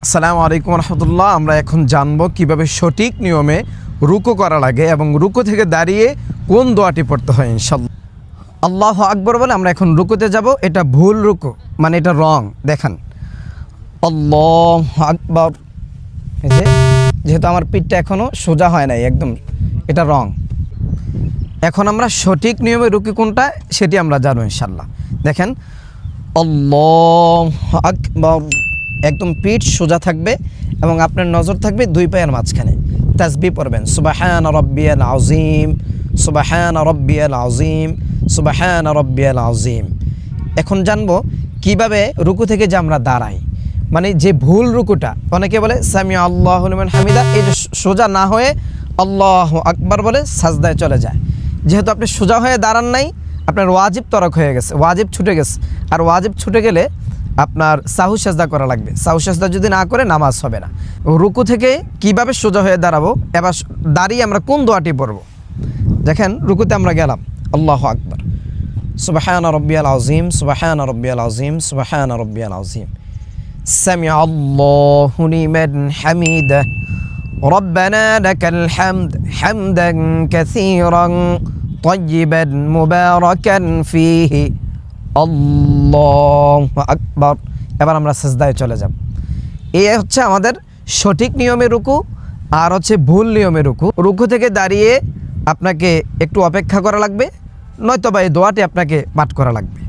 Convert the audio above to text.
আসসালামু আলাইকুম রহমতুল্লাহ। আমরা এখন জানবো কিভাবে সঠিক নিয়মে রুকু করা লাগে এবং রুকু থেকে দাঁড়িয়ে কোন দোয়াটি পড়তে হয় ইনশাআল্লাহ। আল্লাহু আকবার বলে আমরা এখন রুকুতে যাব। এটা ভুল রুকু, মানে এটা রং। দেখেন আল্লাহু আকবার, যেহেতু আমার পিঠটা এখনও সোজা হয় নাই একদম, এটা রং। এখন আমরা সঠিক নিয়মে রুকু কোনটা সেটি আমরা জানো ইনশাআল্লাহ। দেখেন আল্লাহু আকবার, একদম পিঠ সোজা থাকবে এবং আপনার নজর থাকবে দুই পায়ের মাঝখানে। তাসবিহ পড়বেন সুবহানা রাব্বিয়াল আযীম, সুবহানা রাব্বিয়াল আযীম, সুবহানা রাব্বিয়াল আযীম। এখন জানবো কিভাবে রুকু থেকে যে আমরা দাঁড়াই, মানে যে ভুল রুকুটা, অনেকে বলে সামিয়া আল্লাহু লিমান হামিদা, এই যে সোজা না হয়ে আল্লাহু আকবার বলে সাজদায় চলে যায়। যেহেতু আপনি সোজা হয়ে দাঁড়ান নাই, আপনার ওয়াজিব তরক হয়ে গেছে, ওয়াজিব ছুটে গেছে। আর ওয়াজিব ছুটে গেলে আপনার সাহু সাজদা করা লাগবে। সাহু সাজদা যদি না করে নামাজ হবে না। রুকু থেকে কিভাবে সোজা হয়ে দাঁড়াবো, এবার দাঁড়িয়ে আমরা কোন দোয়াটি পড়বো। দেখেন রুকুতে আমরা গেলাম আল্লাহু আকবার, সুবহানা রাব্বিয়াল আযীম, সুবহানা রাব্বিয়াল আযীম, সুবহানা রাব্বিয়াল আযীম, সামিআ আল্লাহু লিমান হামিদা, রব্বানা লাকাল হামদ হামদান কাসীরান তাইয়িবান মুবারাকান ফীহি, আল্লাহু আকবার। এবার আমরা সাজদায় চলে যাব। এই হচ্ছে আমাদের সঠিক নিয়মে রুকু, আর হচ্ছে ভুল নিয়মে রুকু। রুকু থেকে দাঁড়িয়ে আপনাকে একটু অপেক্ষা করা লাগবে, নয়তো বা এই দোয়াটি আপনাকে পাঠ করা লাগবে।